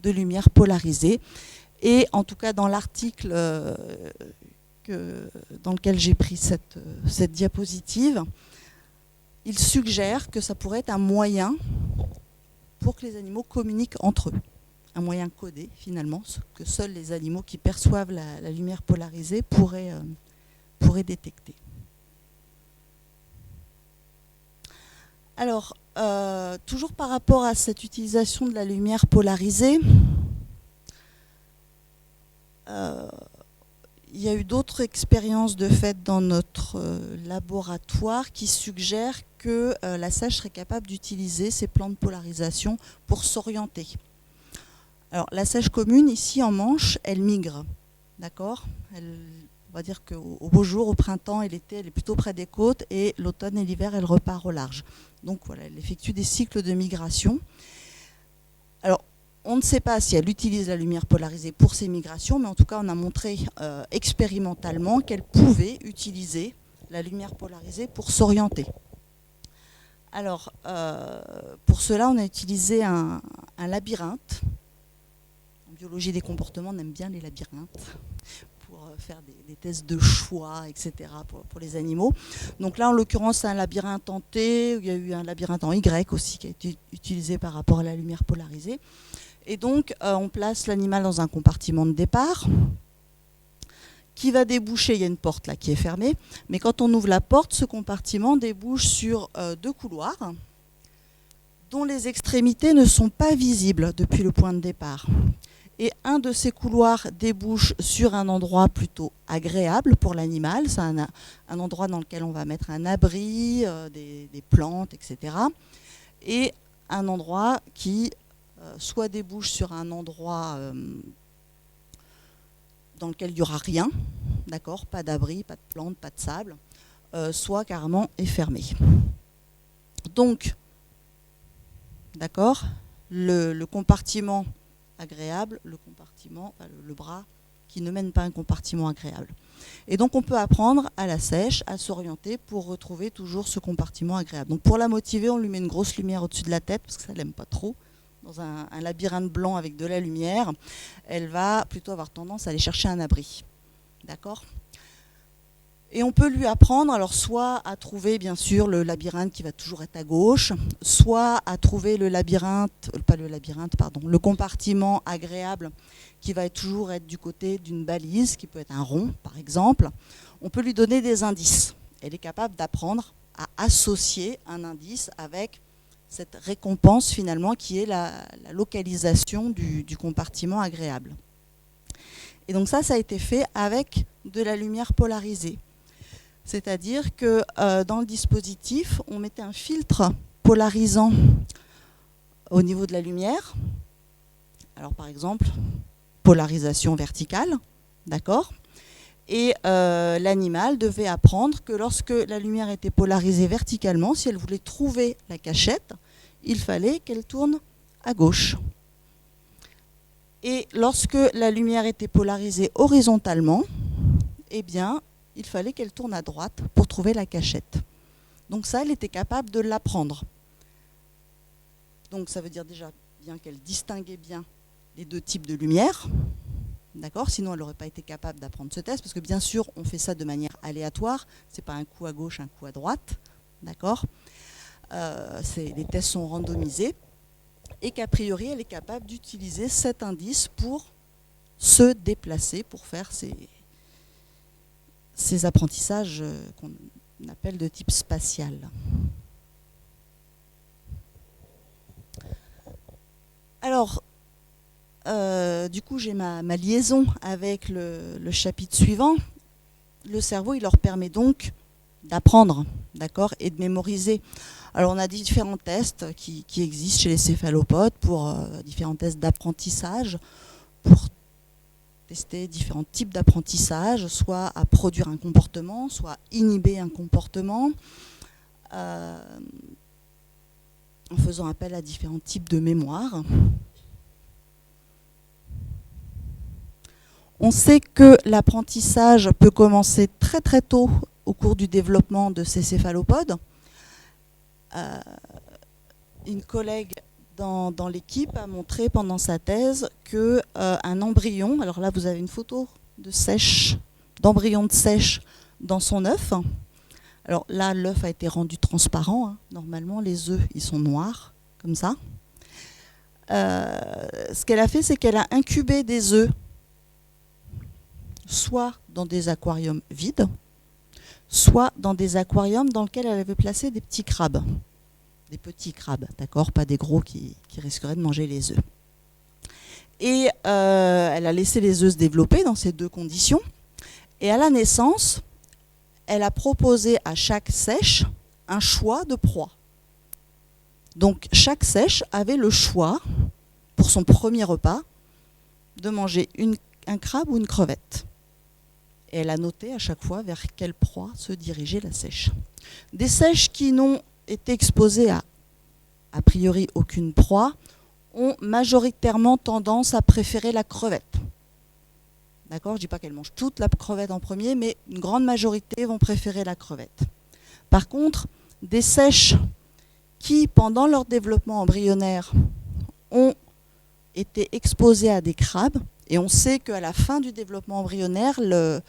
de lumière polarisée. Et en tout cas dans l'article dans lequel j'ai pris cette diapositive, il suggère que ça pourrait être un moyen pour que les animaux communiquent entre eux. Un moyen codé, finalement, que seuls les animaux qui perçoivent la lumière polarisée pourraient détecter. Alors, toujours par rapport à cette utilisation de la lumière polarisée, il y a eu d'autres expériences de fait dans notre laboratoire qui suggèrent que la seiche serait capable d'utiliser ces plans de polarisation pour s'orienter. Alors la seiche commune, ici en Manche, elle migre, d'accord ? On va dire qu'au beau jour, au printemps et l'été, elle est plutôt près des côtes, et l'automne et l'hiver, elle repart au large. Donc voilà, elle effectue des cycles de migration. Alors, on ne sait pas si elle utilise la lumière polarisée pour ces migrations, mais en tout cas, on a montré expérimentalement qu'elle pouvait utiliser la lumière polarisée pour s'orienter. Alors, pour cela, on a utilisé un labyrinthe. En biologie des comportements, on aime bien les labyrinthes pour faire des tests de choix, etc. pour les animaux. Donc là, en l'occurrence, c'est un labyrinthe en T. Il y a eu un labyrinthe en Y aussi qui a été utilisé par rapport à la lumière polarisée. Et donc, on place l'animal dans un compartiment de départ qui va déboucher, il y a une porte là qui est fermée, mais quand on ouvre la porte, ce compartiment débouche sur deux couloirs dont les extrémités ne sont pas visibles depuis le point de départ. Et un de ces couloirs débouche sur un endroit plutôt agréable pour l'animal. C'est un endroit dans lequel on va mettre un abri, des plantes, etc. Et un endroit qui soit débouche sur un endroit dans lequel il n'y aura rien, d'accord, pas d'abri, pas de plantes, pas de sable, soit carrément est fermé. Donc, d'accord, le compartiment agréable, le bras qui ne mène pas un compartiment agréable. Et donc on peut apprendre à la seiche à s'orienter pour retrouver toujours ce compartiment agréable. Donc pour la motiver, on lui met une grosse lumière au-dessus de la tête, parce que ça ne l'aime pas trop. Dans un labyrinthe blanc avec de la lumière, elle va plutôt avoir tendance à aller chercher un abri. D'accord ? Et on peut lui apprendre, alors soit à trouver bien sûr le labyrinthe qui va toujours être à gauche, soit à trouver le compartiment agréable qui va toujours être du côté d'une balise, qui peut être un rond par exemple. On peut lui donner des indices. Elle est capable d'apprendre à associer un indice avec cette récompense finalement qui est la localisation du compartiment agréable. Et donc ça a été fait avec de la lumière polarisée. C'est-à-dire que dans le dispositif, on mettait un filtre polarisant au niveau de la lumière. Alors par exemple, polarisation verticale, d'accord ? Et l'animal devait apprendre que lorsque la lumière était polarisée verticalement, si elle voulait trouver la cachette, il fallait qu'elle tourne à gauche. Et lorsque la lumière était polarisée horizontalement, eh bien, il fallait qu'elle tourne à droite pour trouver la cachette. Donc ça, elle était capable de l'apprendre. Donc ça veut dire déjà bien qu'elle distinguait bien les deux types de lumière. D'accord ? Sinon, elle n'aurait pas été capable d'apprendre ce test, parce que bien sûr, on fait ça de manière aléatoire. Ce n'est pas un coup à gauche, un coup à droite. D'accord ? Les tests sont randomisés. Et qu'a priori, elle est capable d'utiliser cet indice pour se déplacer, pour faire ces apprentissages qu'on appelle de type spatial. Alors, du coup, j'ai ma liaison avec le chapitre suivant. Le cerveau, il leur permet donc d'apprendre, d'accord, et de mémoriser. Alors, on a différents tests qui existent chez les céphalopodes pour différents tests d'apprentissage, pour tester différents types d'apprentissage, soit à produire un comportement, soit à inhiber un comportement, en faisant appel à différents types de mémoire. On sait que l'apprentissage peut commencer très très tôt au cours du développement de ces céphalopodes. Une collègue dans l'équipe a montré pendant sa thèse qu'un embryon, alors là vous avez une photo d'embryon de seiche dans son œuf. Alors là, l'œuf a été rendu transparent. Normalement, les œufs, ils sont noirs, comme ça. Ce qu'elle a fait, c'est qu'elle a incubé des œufs soit dans des aquariums vides, soit dans des aquariums dans lesquels elle avait placé des petits crabes. Des petits crabes, d'accord, pas des gros qui risqueraient de manger les œufs. Et elle a laissé les œufs se développer dans ces deux conditions. Et à la naissance, elle a proposé à chaque seiche un choix de proie. Donc chaque seiche avait le choix, pour son premier repas, de manger un crabe ou une crevette. Et elle a noté à chaque fois vers quelle proie se dirigeait la seiche. Des seiches qui n'ont été exposées à priori aucune proie ont majoritairement tendance à préférer la crevette. D'accord ? Je ne dis pas qu'elles mangent toute la crevette en premier, mais une grande majorité vont préférer la crevette. Par contre, des seiches qui, pendant leur développement embryonnaire, ont été exposées à des crabes, et on sait qu'à la fin du développement embryonnaire, le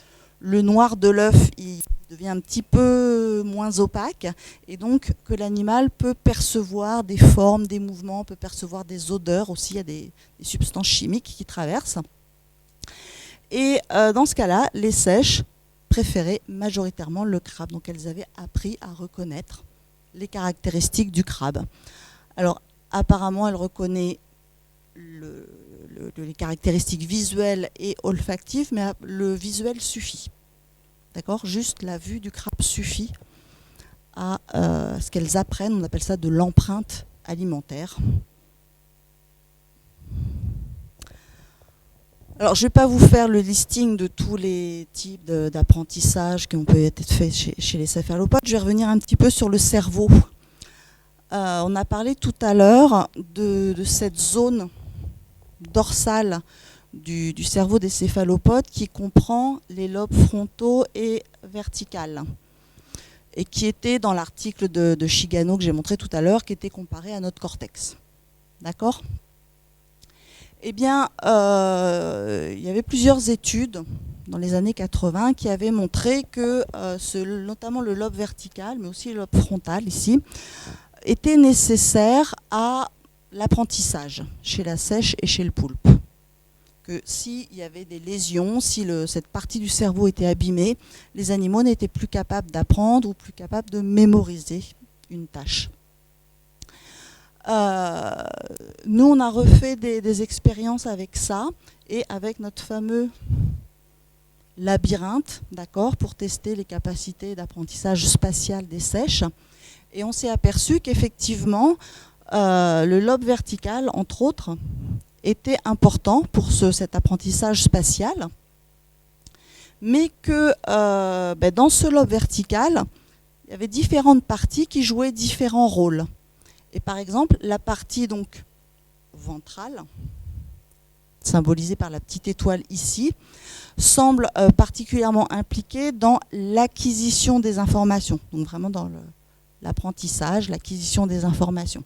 noir de l'œuf il devient un petit peu moins opaque, et donc que l'animal peut percevoir des formes, des mouvements, peut percevoir des odeurs aussi, il y a des substances chimiques qui traversent. Et dans ce cas-là, les seiches préféraient majoritairement le crabe, donc elles avaient appris à reconnaître les caractéristiques du crabe. Alors apparemment, elle reconnaît les caractéristiques visuelles et olfactives, mais le visuel suffit. D'accord ? Juste la vue du crabe suffit à ce qu'elles apprennent, on appelle ça de l'empreinte alimentaire. Alors, je ne vais pas vous faire le listing de tous les types d'apprentissage qui ont pu être faits chez les céphalopodes. Je vais revenir un petit peu sur le cerveau. On a parlé tout à l'heure de cette zone dorsale du cerveau des céphalopodes qui comprend les lobes frontaux et verticales, et qui était dans l'article de Shigano que j'ai montré tout à l'heure, qui était comparé à notre cortex. D'accord ? Eh bien, il y avait plusieurs études dans les années 80 qui avaient montré que notamment le lobe vertical, mais aussi le lobe frontal ici, était nécessaire à l'apprentissage chez la seiche et chez le poulpe. Que s'il y avait des lésions, si cette partie du cerveau était abîmée, les animaux n'étaient plus capables d'apprendre ou plus capables de mémoriser une tâche. Nous, on a refait des expériences avec ça et avec notre fameux labyrinthe, d'accord, pour tester les capacités d'apprentissage spatial des seiches. Et on s'est aperçu qu'effectivement, le lobe vertical, entre autres, était important pour cet apprentissage spatial, mais que dans ce lobe vertical, il y avait différentes parties qui jouaient différents rôles. Et par exemple, la partie donc ventrale, symbolisé par la petite étoile ici, semble particulièrement impliqué dans l'acquisition des informations, donc vraiment dans l'apprentissage, l'acquisition des informations.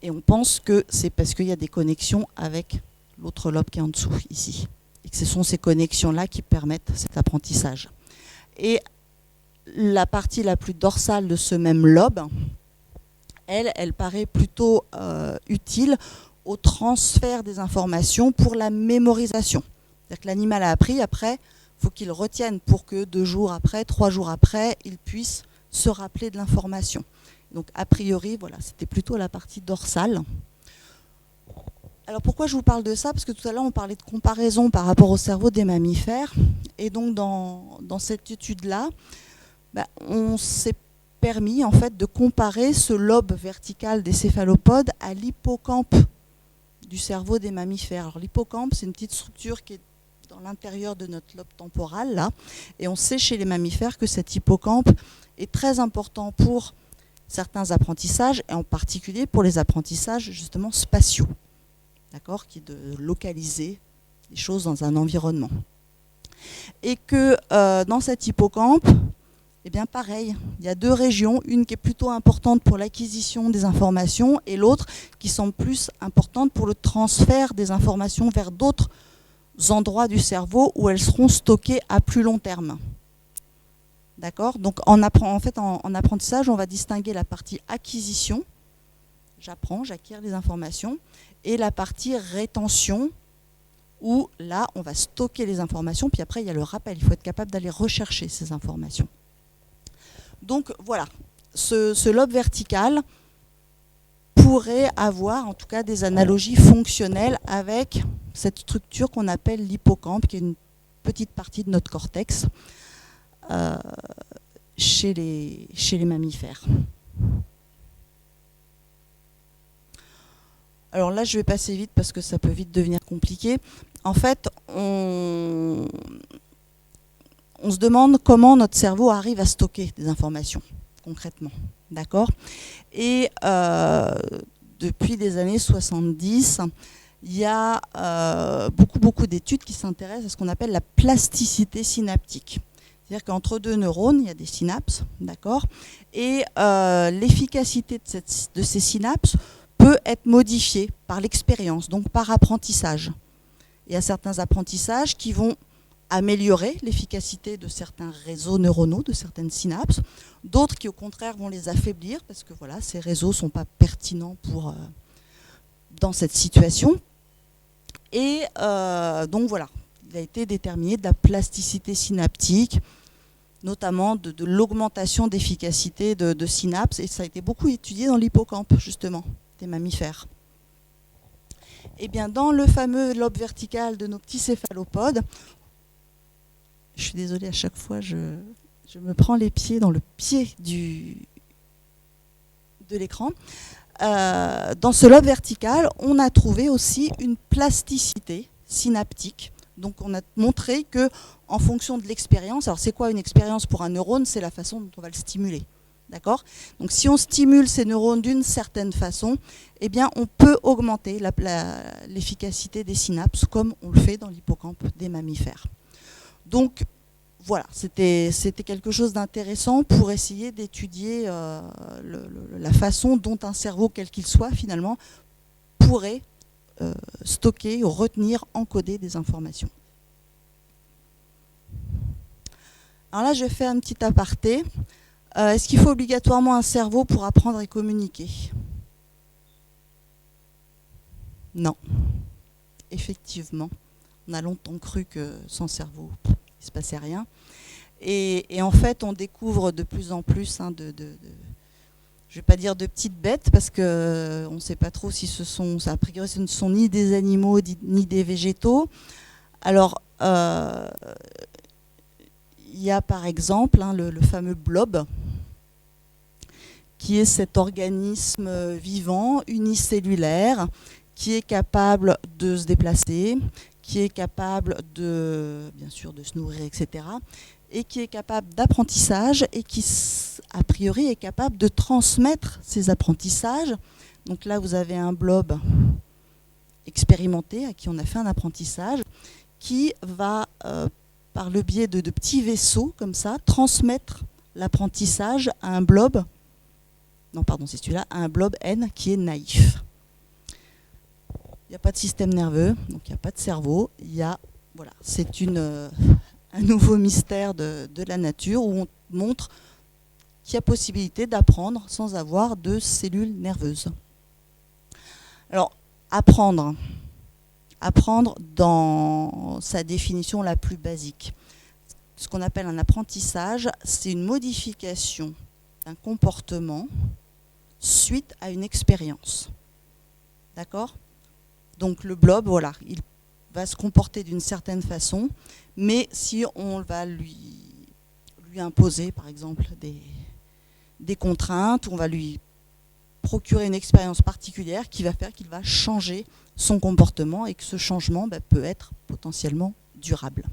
Et on pense que c'est parce qu'il y a des connexions avec l'autre lobe qui est en dessous, ici. Et que ce sont ces connexions-là qui permettent cet apprentissage. Et la partie la plus dorsale de ce même lobe, elle paraît plutôt utile au transfert des informations pour la mémorisation. C'est-à-dire que l'animal a appris, après, il faut qu'il retienne pour que 2 jours après, 3 jours après, il puisse se rappeler de l'information. Donc a priori, voilà, c'était plutôt la partie dorsale. Alors pourquoi je vous parle de ça? Parce que tout à l'heure on parlait de comparaison par rapport au cerveau des mammifères. Et donc dans cette étude-là, on s'est permis en fait de comparer ce lobe vertical des céphalopodes à l'hippocampe du cerveau des mammifères. Alors l'hippocampe, c'est une petite structure qui est dans l'intérieur de notre lobe temporal, là. Et on sait chez les mammifères que cet hippocampe est très important pour certains apprentissages, et en particulier pour les apprentissages justement spatiaux, d'accord, qui est de localiser les choses dans un environnement. Et que dans cet hippocampe, eh bien pareil, il y a 2 régions, une qui est plutôt importante pour l'acquisition des informations et l'autre qui semble plus importante pour le transfert des informations vers d'autres endroits du cerveau où elles seront stockées à plus long terme. D'accord? Donc en apprentissage, on va distinguer la partie acquisition, j'acquiers les informations, et la partie rétention, où là, on va stocker les informations, puis après, il y a le rappel. Il faut être capable d'aller rechercher ces informations. Donc voilà, ce lobe vertical pourrait avoir en tout cas des analogies fonctionnelles avec cette structure qu'on appelle l'hippocampe, qui est une petite partie de notre cortex chez les mammifères. Alors là, je vais passer vite parce que ça peut vite devenir compliqué. En fait, on se demande comment notre cerveau arrive à stocker des informations, concrètement. D'accord ? Et depuis les années 70, il y a beaucoup d'études qui s'intéressent à ce qu'on appelle la plasticité synaptique. C'est-à-dire qu'entre 2 neurones, il y a des synapses, d'accord ? Et l'efficacité de ces synapses peut être modifiée par l'expérience, donc par apprentissage. Il y a certains apprentissages qui vont améliorer l'efficacité de certains réseaux neuronaux, de certaines synapses, d'autres qui au contraire vont les affaiblir parce que voilà, ces réseaux ne sont pas pertinents dans cette situation. Et donc voilà, il a été déterminé de la plasticité synaptique, notamment de l'augmentation d'efficacité de synapses, et ça a été beaucoup étudié dans l'hippocampe justement des mammifères. Et bien dans le fameux lobe vertical de nos petits céphalopodes, je suis désolée, à chaque fois je me prends les pieds dans le pied de l'écran. Dans ce lobe vertical, on a trouvé aussi une plasticité synaptique. Donc on a montré que en fonction de l'expérience, alors c'est quoi une expérience pour un neurone? C'est la façon dont on va le stimuler. D'accord? Donc si on stimule ces neurones d'une certaine façon, eh bien on peut augmenter l'efficacité des synapses comme on le fait dans l'hippocampe des mammifères. Donc voilà, c'était quelque chose d'intéressant pour essayer d'étudier la façon dont un cerveau, quel qu'il soit finalement, pourrait stocker, retenir, encoder des informations. Alors là, je fais un petit aparté. Est-ce qu'il faut obligatoirement un cerveau pour apprendre et communiquer? Non. Effectivement, on a longtemps cru que sans cerveau, il ne se passait rien. Et en fait, on découvre de plus en plus je ne vais pas dire de petites bêtes, parce qu'on ne sait pas trop si a priori, ce ne sont ni des animaux ni des végétaux. Alors, il y a par exemple le fameux blob, qui est cet organisme vivant, unicellulaire, qui est capable de se déplacer, qui est capable bien sûr de se nourrir, etc., et qui est capable d'apprentissage et qui, a priori, est capable de transmettre ses apprentissages. Donc là, vous avez un blob expérimenté, à qui on a fait un apprentissage, qui va, par le biais de petits vaisseaux, comme ça, transmettre l'apprentissage à un blob, non pardon, c'est celui-là, à un blob N qui est naïf. Il n'y a pas de système nerveux, donc il n'y a pas de cerveau, voilà, c'est un nouveau mystère de la nature où on montre qu'il y a possibilité d'apprendre sans avoir de cellules nerveuses. Alors, apprendre dans sa définition la plus basique. Ce qu'on appelle un apprentissage, c'est une modification d'un comportement suite à une expérience. D'accord ? Donc le blob, voilà, il va se comporter d'une certaine façon, mais si on va lui imposer, par exemple, des contraintes, on va lui procurer une expérience particulière qui va faire qu'il va changer son comportement et que ce changement peut être potentiellement durable.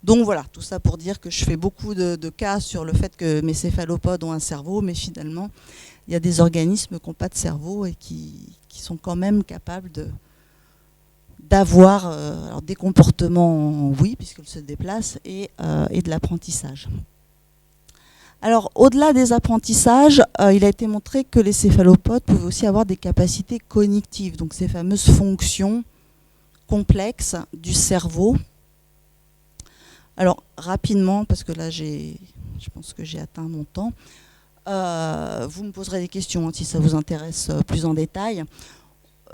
Donc voilà, tout ça pour dire que je fais beaucoup de cas sur le fait que mes céphalopodes ont un cerveau, mais finalement, il y a des organismes qui n'ont pas de cerveau et qui sont quand même capables d'avoir des comportements, oui, puisqu'ils se déplacent, et de l'apprentissage. Alors, au-delà des apprentissages, il a été montré que les céphalopodes pouvaient aussi avoir des capacités cognitives, donc ces fameuses fonctions complexes du cerveau. Alors, rapidement, parce que là, je pense que j'ai atteint mon temps, vous me poserez des questions si ça vous intéresse plus en détail.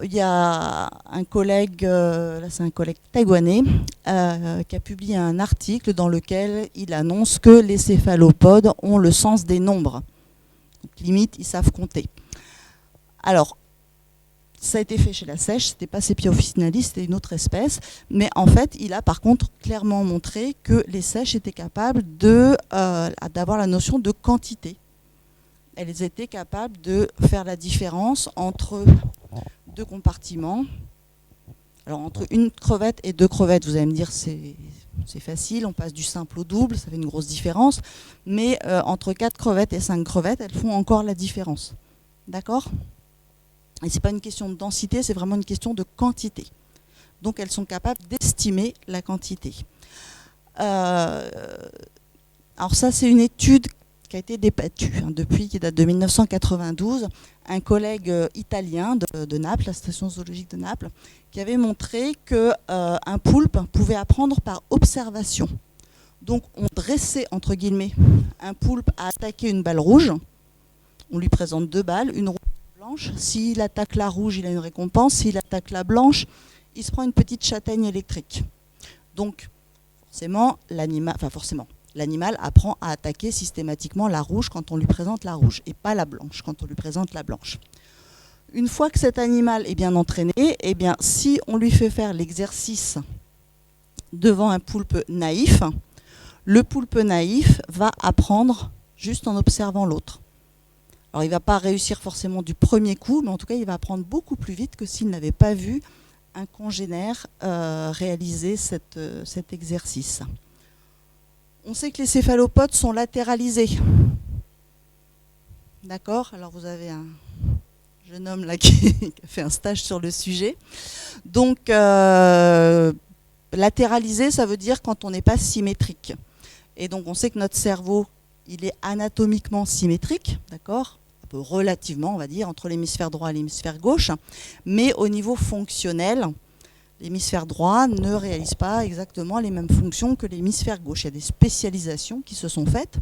Il y a un collègue, là c'est un collègue taïwanais, qui a publié un article dans lequel il annonce que les céphalopodes ont le sens des nombres. Donc, limite, ils savent compter. Alors, ça a été fait chez la sèche, c'était pas Sepia officinalis, c'était une autre espèce, mais en fait, il a par contre clairement montré que les sèches étaient capables d'avoir la notion de quantité. Elles étaient capables de faire la différence entre deux compartiments. Alors entre une crevette et deux crevettes, vous allez me dire c'est facile, on passe du simple au double, ça fait une grosse différence, mais entre 4 crevettes et 5 crevettes, elles font encore la différence. D'accord ? Et ce n'est pas une question de densité, c'est vraiment une question de quantité. Donc elles sont capables d'estimer la quantité. Alors ça, c'est une étude qui a été débattue depuis, qui date de 1992. Un collègue italien de Naples, la station zoologique de Naples, qui avait montré qu'un poulpe pouvait apprendre par observation. Donc on dressait, entre guillemets, un poulpe à attaquer une balle rouge. On lui présente 2 balles, une rouge et une blanche. S'il attaque la rouge, il a une récompense. S'il attaque la blanche, il se prend une petite châtaigne électrique. Donc forcément, l'animal apprend à attaquer systématiquement la rouge quand on lui présente la rouge et pas la blanche quand on lui présente la blanche. Une fois que cet animal est bien entraîné, eh bien, si on lui fait faire l'exercice devant un poulpe naïf, le poulpe naïf va apprendre juste en observant l'autre. Alors il ne va pas réussir forcément du premier coup, mais en tout cas il va apprendre beaucoup plus vite que s'il n'avait pas vu un congénère réaliser cet exercice. On sait que les céphalopodes sont latéralisés. D'accord ? Alors vous avez un jeune homme là qui a fait un stage sur le sujet. Donc latéralisé, ça veut dire quand on n'est pas symétrique. Et donc on sait que notre cerveau, il est anatomiquement symétrique, d'accord ? Un peu relativement, on va dire, entre l'hémisphère droit et l'hémisphère gauche. Mais au niveau fonctionnel, l'hémisphère droit ne réalise pas exactement les mêmes fonctions que l'hémisphère gauche. Il y a des spécialisations qui se sont faites.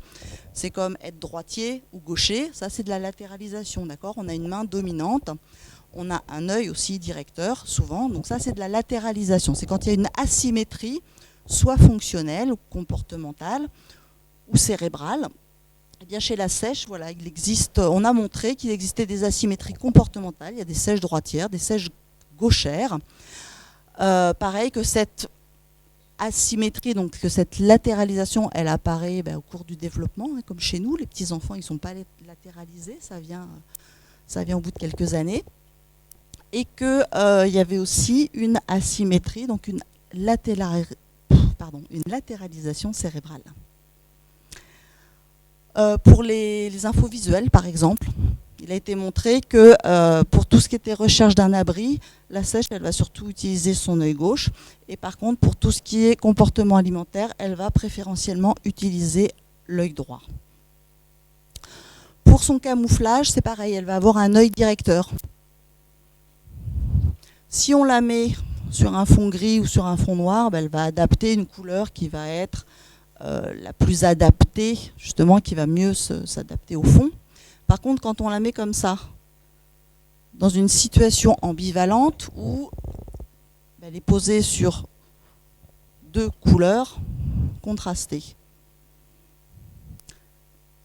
C'est comme être droitier ou gaucher, ça c'est de la latéralisation, d'accord ? On a une main dominante, on a un œil aussi directeur, souvent, donc ça c'est de la latéralisation. C'est quand il y a une asymétrie, soit fonctionnelle, ou comportementale, ou cérébrale. Eh bien chez la sèche, voilà, on a montré qu'il existait des asymétries comportementales. Il y a des sèches droitières, des sèches gauchères. Pareil que cette asymétrie, donc que cette latéralisation, elle apparaît au cours du développement, hein, comme chez nous, les petits-enfants, ils ne sont pas latéralisés, ça vient au bout de quelques années. Et qu'il y avait aussi une asymétrie, donc une latéralisation cérébrale. Pour les infos visuelles, par exemple, il a été montré que pour tout ce qui était recherche d'un abri, la sèche, elle va surtout utiliser son œil gauche. Et par contre, pour tout ce qui est comportement alimentaire, elle va préférentiellement utiliser l'œil droit. Pour son camouflage, c'est pareil, elle va avoir un œil directeur. Si on la met sur un fond gris ou sur un fond noir, elle va adapter une couleur qui va être la plus adaptée, justement, qui va mieux s'adapter au fond. Par contre, quand on la met comme ça, dans une situation ambivalente où elle est posée sur deux couleurs contrastées,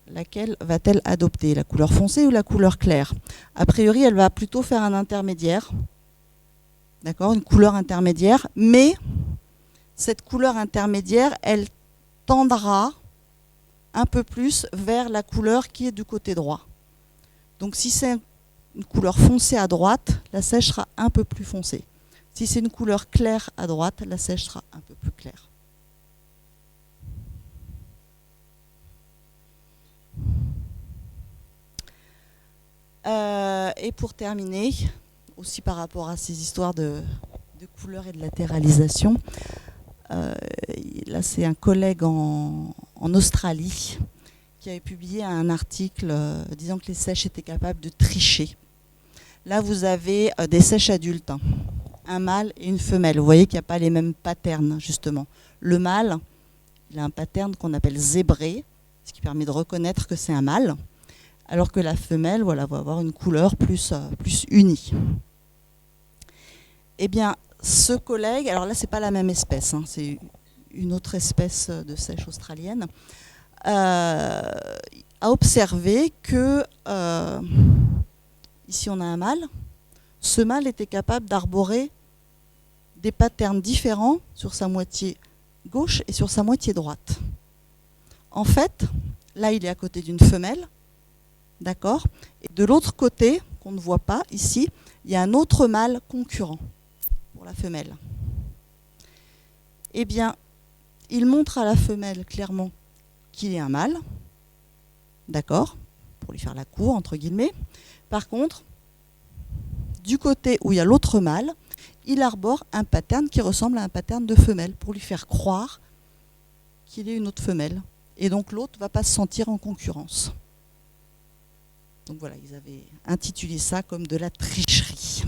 laquelle va-t-elle adopter? La couleur foncée ou la couleur claire? A priori, elle va plutôt faire un intermédiaire, d'accord, une couleur intermédiaire, mais cette couleur intermédiaire, elle tendra un peu plus vers la couleur qui est du côté droit. Donc si c'est une couleur foncée à droite, la sèche sera un peu plus foncée. Si c'est une couleur claire à droite, la sèche sera un peu plus claire. Et pour terminer, aussi par rapport à ces histoires de couleurs et de latéralisation, là c'est un collègue en Australie qui avait publié un article disant que les sèches étaient capables de tricher. Là vous avez des sèches adultes, hein, un mâle et une femelle. Vous voyez qu'il n'y a pas les mêmes patterns justement. Le mâle, il a un pattern qu'on appelle zébré, ce qui permet de reconnaître que c'est un mâle, alors que la femelle, voilà, va avoir une couleur plus unie. Eh bien, ce collègue, alors là, c'est pas la même espèce, hein, c'est une autre espèce de sèche australienne, a observé que, ici on a un mâle, ce mâle était capable d'arborer des patterns différents sur sa moitié gauche et sur sa moitié droite. En fait, là, il est à côté d'une femelle, d'accord? Et de l'autre côté, qu'on ne voit pas ici, il y a un autre mâle concurrent pour la femelle. Eh bien, il montre à la femelle clairement qu'il est un mâle, d'accord? Pour lui faire la cour, entre guillemets. Par contre, du côté où il y a l'autre mâle, il arbore un pattern qui ressemble à un pattern de femelle pour lui faire croire qu'il est une autre femelle. Et donc l'autre ne va pas se sentir en concurrence. Donc voilà, ils avaient intitulé ça comme de la tricherie.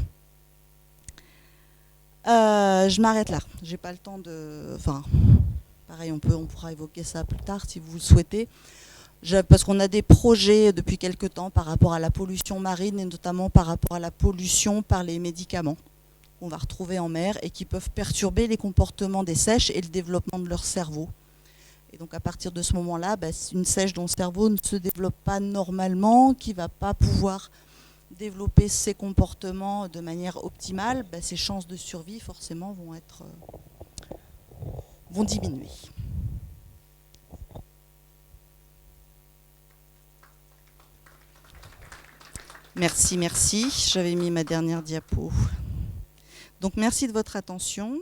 Je m'arrête là. J'ai pas le temps de... Enfin, pareil, on pourra évoquer ça plus tard si vous le souhaitez. Parce qu'on a des projets depuis quelque temps par rapport à la pollution marine et notamment par rapport à la pollution par les médicaments qu'on va retrouver en mer et qui peuvent perturber les comportements des sèches et le développement de leur cerveau. Et donc à partir de ce moment-là, une sèche dont le cerveau ne se développe pas normalement, qui ne va pas pouvoir développer ses comportements de manière optimale, ses chances de survie forcément vont diminuer. Merci. J'avais mis ma dernière diapo. Donc merci de votre attention.